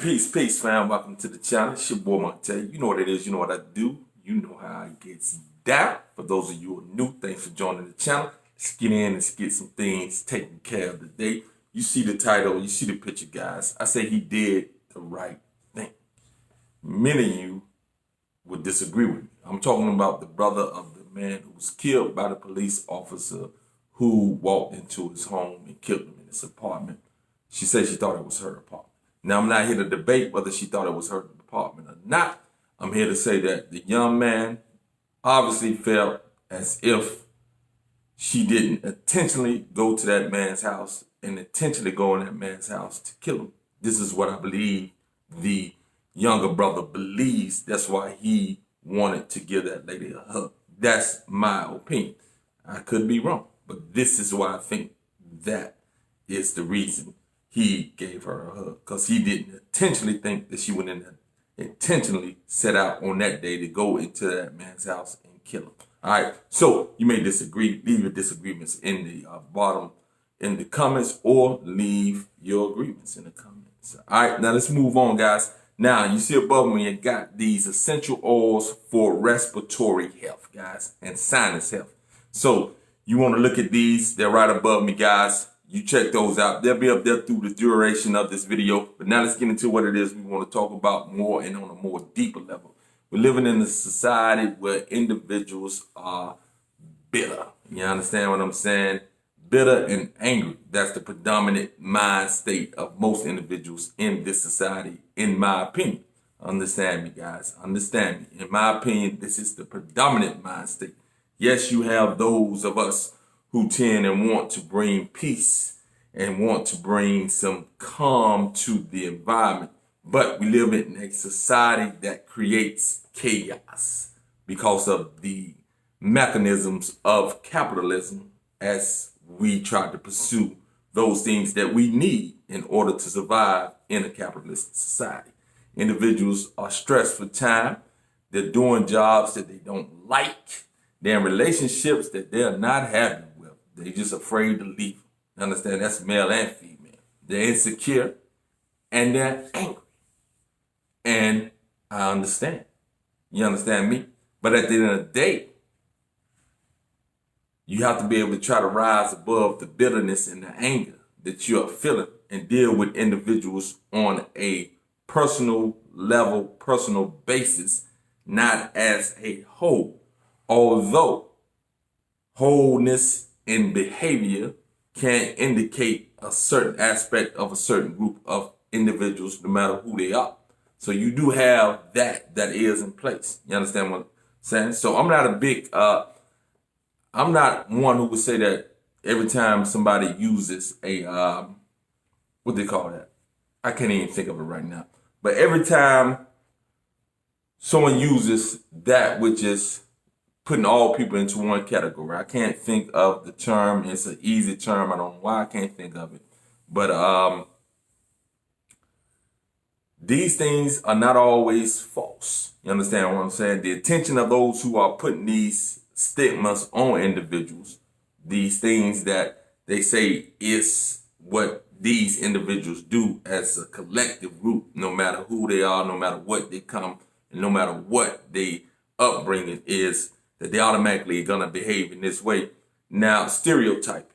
Peace, fam. Welcome to the channel. It's your boy Monte. You know what it is. You know what I do. You know how it gets down. For those of you who are new, thanks for joining the channel. Let's get in and get some things taken care of today. You see the title. You see the picture, guys. I say he did the right thing. Many of you would disagree with me. I'm talking about the brother of the man who was killed by the police officer who walked into his home and killed him in his apartment. She said she thought it was her apartment. Now, I'm not here to debate whether she thought it was her apartment or not. I'm here to say that the young man obviously felt as if she didn't intentionally go to that man's house and intentionally go in that man's house to kill him. This is what I believe the younger brother believes. That's why he wanted to give that lady a hug. That's my opinion. I could be wrong, but this is why I think that is the reason he gave her a hug, because he didn't intentionally think that she would intentionally set out on that day to go into that man's house and kill him. All right, so you may disagree. Leave your disagreements in the bottom in the comments, or leave your agreements in the comments. All right, now let's move on, guys. Now, you see above me, I got these essential oils for respiratory health, guys, and sinus health. So you want to look at these. They're right above me, guys. You check those out. They'll be up there through the duration of this video. But now let's get into what it is we want to talk about more and on a more deeper level. We're living in a society where individuals are bitter. You understand what I'm saying? Bitter and angry. That's the predominant mind state of most individuals in this society, in my opinion. Understand me, guys. Understand me. In my opinion, this is the predominant mind state. Yes, you have those of us who tend and want to bring peace and want to bring some calm to the environment. But we live in a society that creates chaos because of the mechanisms of capitalism, as we try to pursue those things that we need in order to survive in a capitalist society. Individuals are stressed for time. They're doing jobs that they don't like. They're in relationships that they're not happy. They're just afraid to leave. Understand? That's male and female. They're insecure and they're angry. And I understand. You understand me? But at the end of the day, you have to be able to try to rise above the bitterness and the anger that you are feeling and deal with individuals on a personal level, personal basis, not as a whole. Although wholeness in behavior can indicate a certain aspect of a certain group of individuals, no matter who they are. So you do have that is in place. You understand what I'm saying? So I'm not one who would say that every time somebody uses a, what they call that? I can't even think of it right now. But every time someone uses that which is putting all people into one category. I can't think of the term. It's an easy term. I don't know why I can't think of it. But these things are not always false. You understand what I'm saying? The intention of those who are putting these stigmas on individuals, these things that they say is what these individuals do as a collective group, no matter who they are, no matter what they come, and no matter what they upbringing is, that they automatically gonna behave in this way. Now, stereotyping.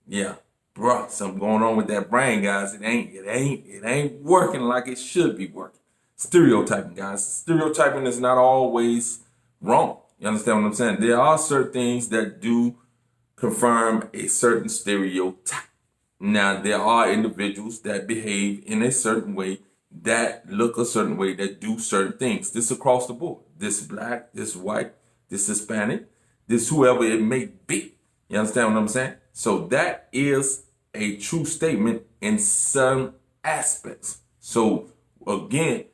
Yeah, bruh, something going on with that brain, guys. It ain't working like it should be working. Stereotyping, guys. Stereotyping is not always wrong. You understand what I'm saying? There are certain things that do confirm a certain stereotype. Now, there are individuals that behave in a certain way, that look a certain way, that do certain things. This across the board. This black, this white, this Hispanic, this whoever it may be. You understand what I'm saying? So that is a true statement in some aspects. So again,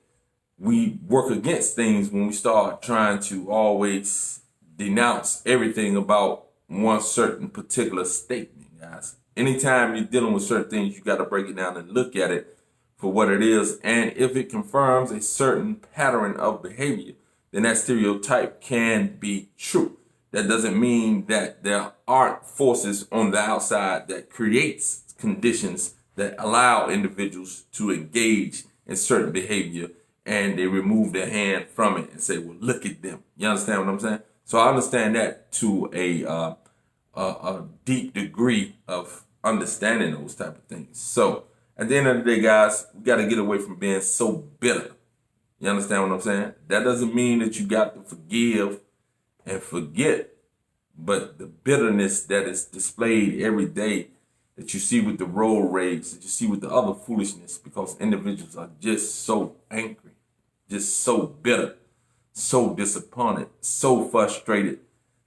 we work against things when we start trying to always denounce everything about one certain particular statement, guys. Anytime you're dealing with certain things, you got to break it down and look at it for what it is. And if it confirms a certain pattern of behavior, then that stereotype can be true. That doesn't mean that there aren't forces on the outside that creates conditions that allow individuals to engage in certain behavior, and they remove their hand from it and say, well, look at them. You understand what I'm saying? So I understand that to a deep degree of understanding those type of things. So at the end of the day, guys, we got to get away from being so bitter. You understand what I'm saying? That doesn't mean that you got to forgive and forget, but the bitterness that is displayed every day, that you see with the road rage, that you see with the other foolishness, because individuals are just so angry, just so bitter, so disappointed, so frustrated,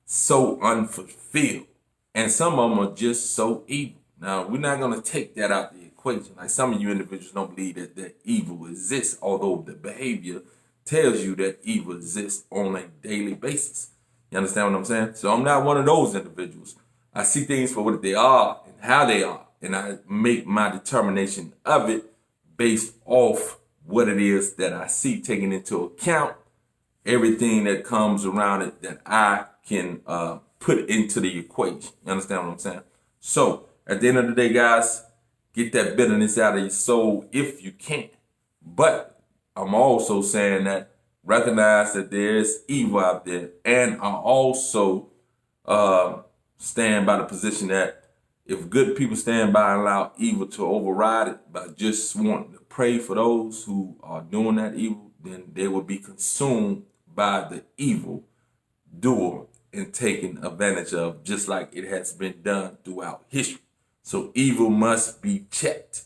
so unfulfilled. And some of them are just so evil. Now, we're not going to take that out the equation. Like, some of you individuals don't believe that evil exists, although the behavior tells you that evil exists on a daily basis. You understand what I'm saying? So I'm not one of those individuals. I see things for what they are and how they are, and I make my determination of it based off what it is that I see, taking into account everything that comes around it that I can put into the equation. You understand what I'm saying? So at the end of the day, guys, get that bitterness out of your soul if you can. But I'm also saying that recognize that there is evil out there, and I also stand by the position that if good people stand by and allow evil to override it by just wanting to pray for those who are doing that evil, then they will be consumed by the evil doer and taken advantage of, just like it has been done throughout history. So evil must be checked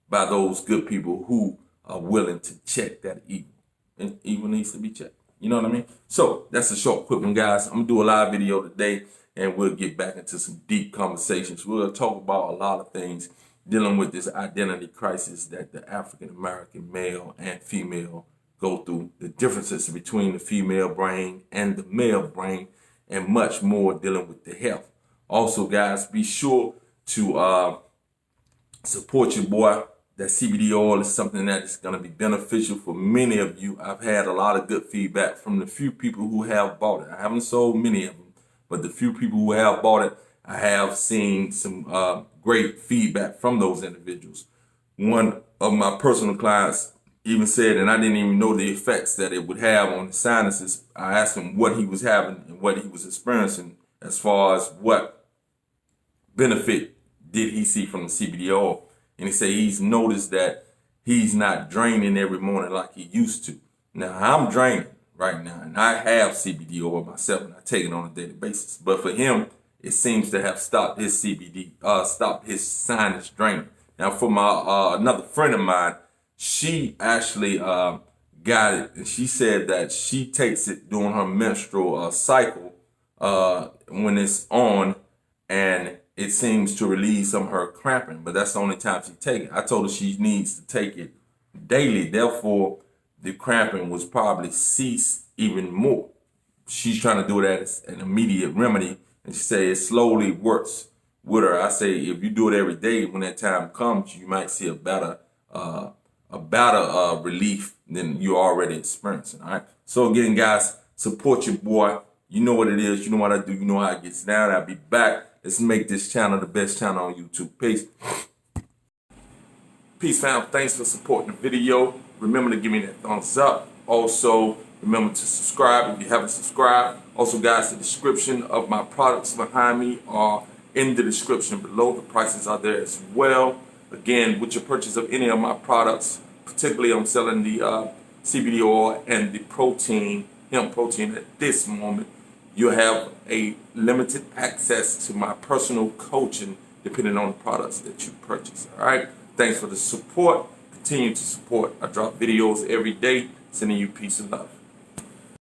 by those good people who are willing to check that evil. And evil needs to be checked. You know what I mean? So that's a short, quick one, guys. I'm going to do a live video today, and we'll get back into some deep conversations. We'll talk about a lot of things dealing with this identity crisis that the African-American male and female go through, the differences between the female brain and the male brain, and much more dealing with the health. Also, guys, be sure to support your boy. That CBD oil is something that is going to be beneficial for many of you. I've had a lot of good feedback from the few people who have bought it. I haven't sold many of them, but the few people who have bought it, I have seen some great feedback from those individuals. One of my personal clients even said, and I didn't even know the effects that it would have on the sinuses. I asked him what he was having and what he was experiencing as far as what benefit did he see from the CBD oil. And he said he's noticed that he's not draining every morning like he used to. Now, I'm draining right now, and I have CBD oil myself, and I take it on a daily basis. But for him, it seems to have stopped his stopped his sinus draining. Now, for my another friend of mine, she actually got it, and she said that she takes it during her menstrual cycle when it's on, and it seems to relieve some of her cramping, but that's the only time she takes it. I told her she needs to take it daily. Therefore, the cramping was probably cease even more. She's trying to do that as an immediate remedy, and she said it slowly works with her. I say if you do it every day, when that time comes, you might see a better relief than you're already experiencing. All right. So again, guys, support your boy. You know what it is. You know what I do. You know how it gets down. I'll be back. Let's make this channel the best channel on YouTube. Peace. Peace, fam. Thanks for supporting the video. Remember to give me that thumbs up. Also, remember to subscribe if you haven't subscribed. Also, guys, the description of my products behind me are in the description below. The prices are there as well. Again, with your purchase of any of my products, particularly I'm selling the CBD oil and the protein, hemp protein at this moment, you'll have a limited access to my personal coaching depending on the products that you purchase. All right. Thanks for the support. Continue to support. I drop videos every day. Sending you peace and love.